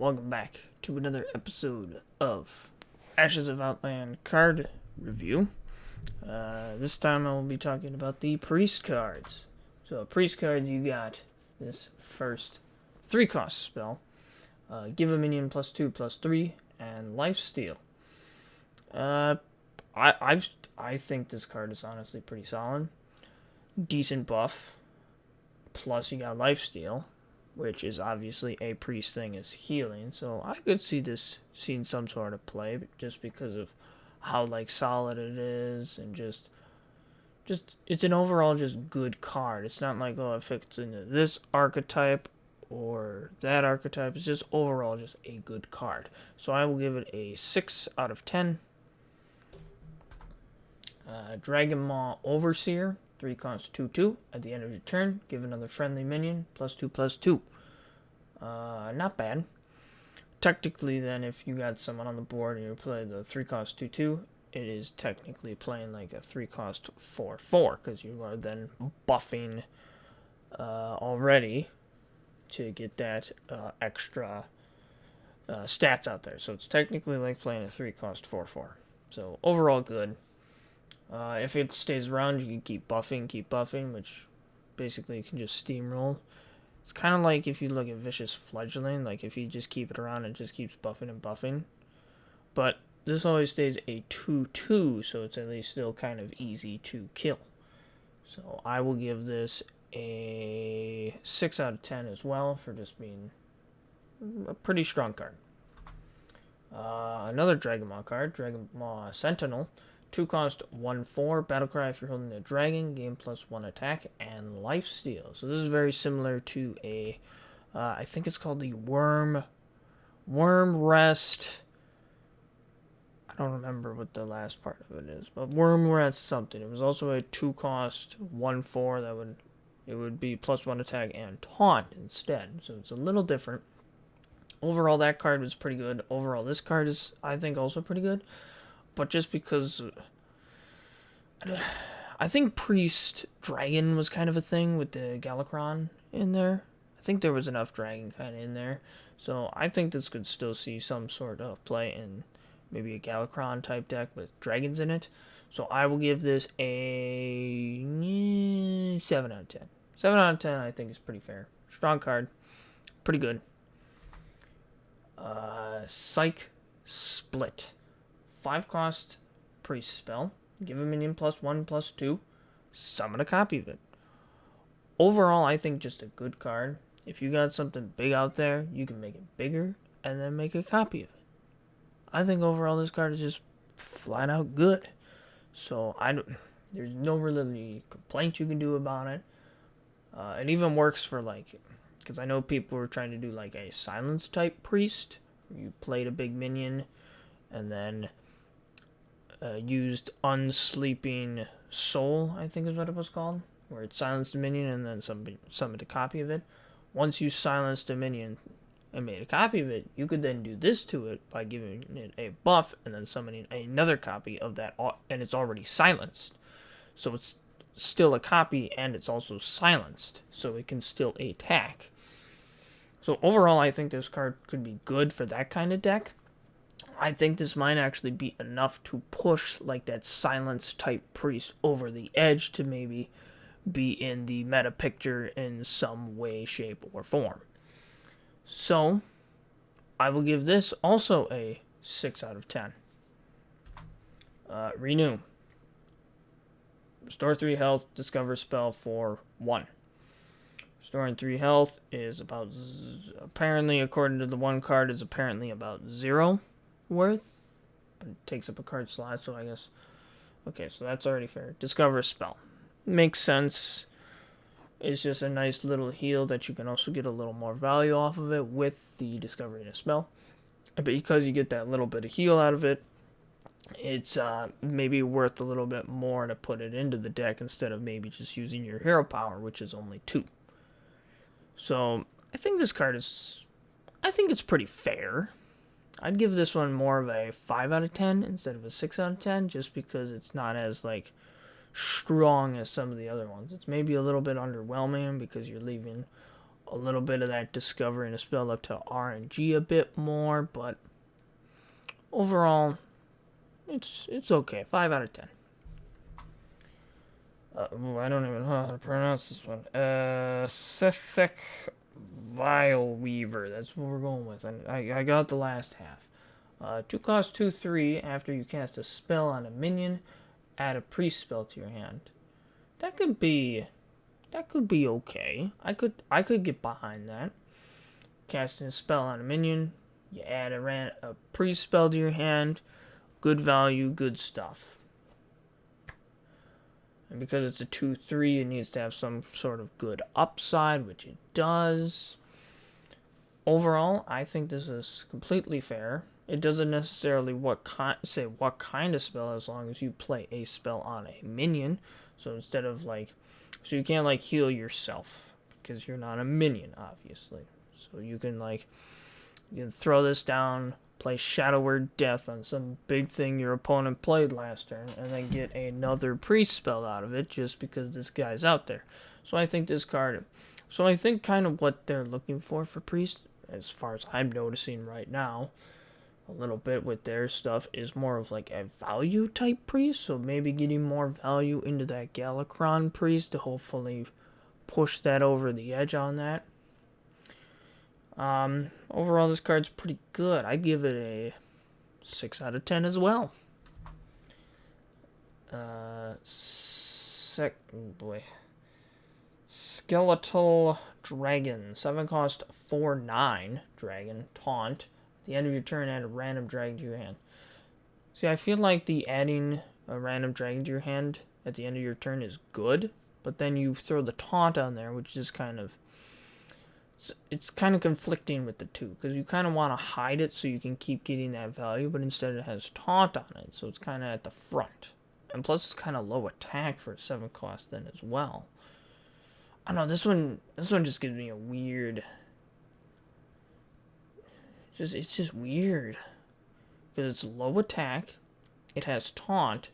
welcome back to another episode of Ashes of Outland card review. This time I will be talking about the Priest cards. So, Priest cards, you got this first 3-cost spell. Give a minion +2/+3, and Lifesteal. I think this card is honestly pretty solid. Decent buff. Plus you got Lifesteal, which is obviously a priest thing, is healing. So I could see this seeing some sort of play, just because of how solid it is, and just it's an overall just good card. It's not like, oh, it fits into this archetype or that archetype. It's just overall just a good card. So I will give it a 6 out of 10. Dragon Maw Overseer, 3 cost 2/2. At the end of your turn, give another friendly minion +2/+2. Not bad. Technically, then, if you got someone on the board and you play the 3 cost 2/2, it is technically playing like a 3 cost 4/4, because you are then buffing already to get that extra stats out there. So it's technically like playing a 3 cost 4/4. So overall good. If it stays around, you can keep buffing, which basically you can just steamroll. It's kind of like if you look at Vicious Fledgling, like if you just keep it around, it just keeps buffing and buffing. But this always stays a 2/2, so it's at least still kind of easy to kill. So I will give this a 6 out of 10 as well, for just being a pretty strong card. Another Dragon Maw card, Dragon Maw Sentinel. 2 cost 1/4, Battlecry if you're holding a dragon, gain +1 attack, and Lifesteal. So this is very similar to a, I think it's called the Worm Rest. I don't remember what the last part of it is, but Worm Rest something. It was also a 2 cost 1/4 it would be +1 attack and taunt instead. So it's a little different. Overall, that card was pretty good. Overall, this card is, I think, also pretty good. But just because I think Priest Dragon was kind of a thing with the Galakron in there. I think there was enough Dragon kind of in there. So I think this could still see some sort of play in maybe a Galakron type deck with dragons in it. So I will give this a 7 out of 10. 7 out of 10 I think is pretty fair. Strong card. Pretty good. Psysplit. 5 cost priest spell. Give a minion +1/+2. Summon a copy of it. Overall, I think just a good card. If you got something big out there, you can make it bigger and then make a copy of it. I think overall this card is just flat out good. So there's no really complaint you can do about it. It even works for because I know people were trying to do like a silence type priest. You played a big minion and then used Unsleeping Soul, I think is what it was called, where it silenced a minion and then summoned a copy of it. Once you silenced a minion and made a copy of it, you could then do this to it by giving it a buff and then summoning another copy of that, and it's already silenced. So it's still a copy and it's also silenced, so it can still attack. So overall, I think this card could be good for that kind of deck. I think this might actually be enough to push like that silence type priest over the edge to maybe be in the meta picture in some way, shape, or form. So I will give this also a 6 out of 10. Renew. Restore 3 health, discover spell for 1. Restoring 3 health is about, apparently according to the one card, is apparently about 0 worth, but it takes up a card slot, so I guess, okay, so that's already fair. Discover a spell. Makes sense. It's just a nice little heal that you can also get a little more value off of it with the discovering a spell. But because you get that little bit of heal out of it, it's maybe worth a little bit more to put it into the deck instead of maybe just using your hero power, which is only 2. So I think this card is, I think it's pretty fair. I'd give this one more of a 5 out of 10 instead of a 6 out of 10, just because it's not as strong as some of the other ones. It's maybe a little bit underwhelming because you're leaving a little bit of that discovering a spell up to RNG a bit more, but overall, it's okay. 5 out of 10. I don't even know how to pronounce this one. Sithik Vile Weaver. That's what we're going with. I got the last half. 2 cost 2/3 after you cast a spell on a minion, add a priest spell to your hand. That could be okay. I could get behind that. Casting a spell on a minion, you add a priest spell to your hand. Good value, good stuff. And because it's a 2/3, it needs to have some sort of good upside, which it does. Overall, I think this is completely fair. It doesn't necessarily say what kind of spell, as long as you play a spell on a minion. So instead of so you can't heal yourself because you're not a minion, obviously. So you can throw this down, play Shadow Word Death on some big thing your opponent played last turn, and then get another priest spell out of it just because this guy's out there. So I think kind of what they're looking for priest, as far as I'm noticing right now, a little bit with their stuff, is more of a value type priest. So maybe getting more value into that Galakron priest to hopefully push that over the edge on that. Overall, this card's pretty good. I give it a 6 out of 10 as well. Skeletal Dragon. 7 cost 4/9 dragon. Taunt. At the end of your turn, add a random dragon to your hand. See, I feel like the adding a random dragon to your hand at the end of your turn is good, but then you throw the taunt on there, which is it's kind of conflicting with the two, because you kind of want to hide it so you can keep getting that value, but instead it has taunt on it, so it's kind of at the front. And plus it's kind of low attack for a 7 cost then as well. I don't know, this one just gives me a weird... It's just weird. Because it's low attack, it has taunt,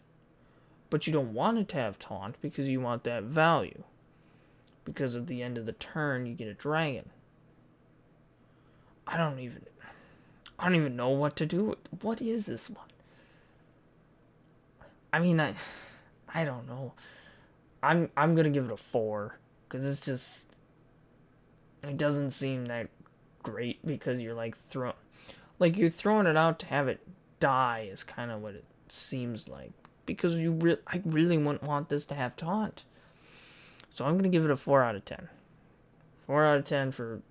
but you don't want it to have taunt because you want that value. Because at the end of the turn, you get a dragon. I don't even know what to do. What is this one? I mean, I don't know. I'm gonna give it a 4 because it's just, it doesn't seem that great, because you're you're throwing it out to have it die is kind of what it seems like, because I really wouldn't want this to have taunt. So I'm gonna give it a 4 out of 10. 4 out of 10 for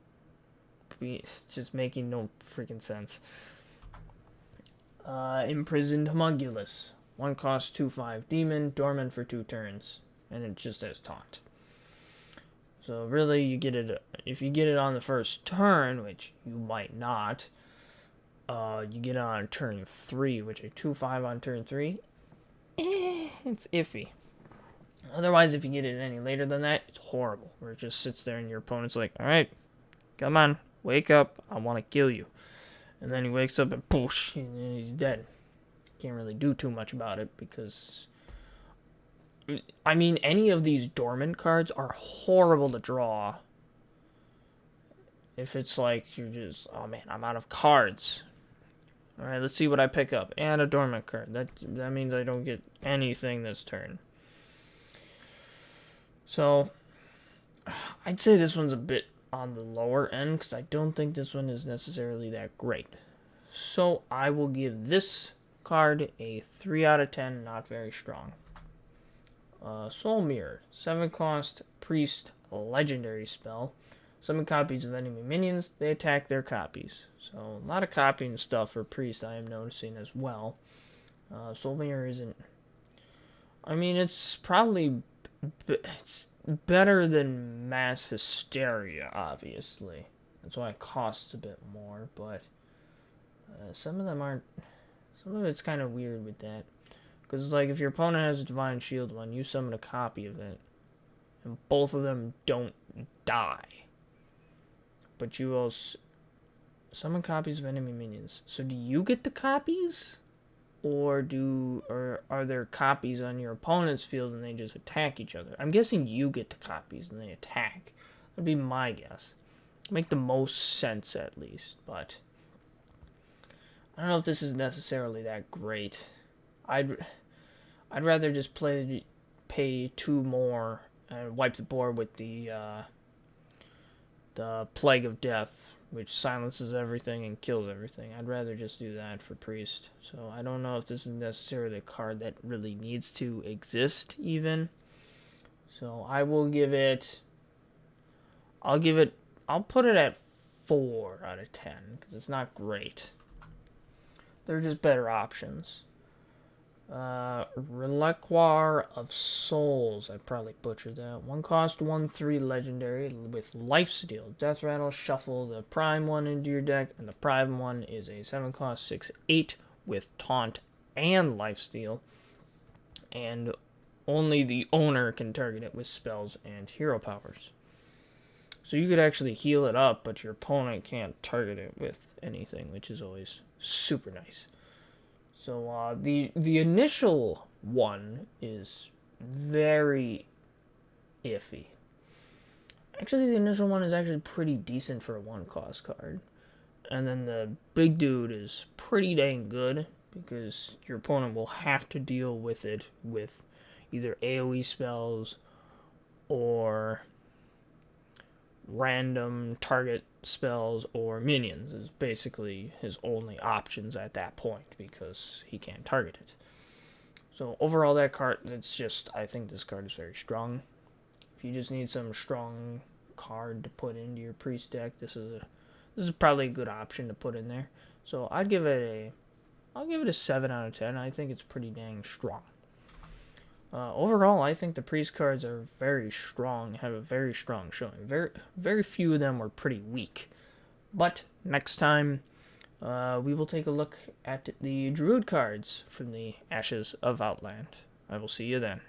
just making no freaking sense. Imprisoned Homunculus. 1 cost 2/5 demon, dormant for 2 turns, and it just has taunt. So really, you get it if you get it on the first turn, which you might not. You get it on turn 3, which a 2/5 on turn 3. It's iffy. Otherwise, if you get it any later than that, it's horrible. Where it just sits there and your opponent's like, alright, come on, wake up, I want to kill you. And then he wakes up and poosh, and he's dead. Can't really do too much about it because... I mean, any of these dormant cards are horrible to draw. If it's you're just, oh man, I'm out of cards. Alright, let's see what I pick up. And a dormant card. That means I don't get anything this turn. So, I'd say this one's a bit on the lower end, because I don't think this one is necessarily that great. So, I will give this card a 3 out of 10, not very strong. Soul Mirror. 7 cost, priest, legendary spell. Summon copies of enemy minions, they attack their copies. So, a lot of copying stuff for priest I am noticing as well. Soul Mirror isn't... I mean, it's probably... It's better than Mass Hysteria, obviously. That's why it costs a bit more, but... some of them aren't... Some of it's kind of weird with that. Because, if your opponent has a Divine Shield one, you summon a copy of it. And both of them don't die. But you also summon copies of enemy minions. So do you get the copies? Or are there copies on your opponent's field and they just attack each other? I'm guessing you get the copies and they attack. That'd be my guess. make the most sense at least. But I don't know if this is necessarily that great. I'd rather just pay 2 more and wipe the board with the Plague of Death, which silences everything and kills everything. I'd rather just do that for Priest. So I don't know if this is necessarily a card that really needs to exist even. So I will give it. I'll put it at 4 out of 10 because it's not great. They're just better options. Reliquar of Souls. I probably butchered that. 1 cost, 1/3 legendary with Lifesteal. Death Rattle, shuffle the prime one into your deck, and the prime one is a 7 cost, 6/8 with Taunt and Lifesteal. And only the owner can target it with spells and hero powers. So you could actually heal it up, but your opponent can't target it with anything, which is always super nice. So the initial one is very iffy. Actually, the initial one is actually pretty decent for a 1 cost card. And then the big dude is pretty dang good because your opponent will have to deal with it with either AoE spells or random target spells or minions is basically his only options at that point because he can't target it. So overall, that card, I think this card is very strong. If you just need some strong card to put into your priest deck, this is probably a good option to put in there. So I'll give it a 7 out of 10. I think it's pretty dang strong. Overall, I think the priest cards are very strong, have a very strong showing. Very few of them were pretty weak. But next time, we will take a look at the druid cards from the Ashes of Outland. I will see you then.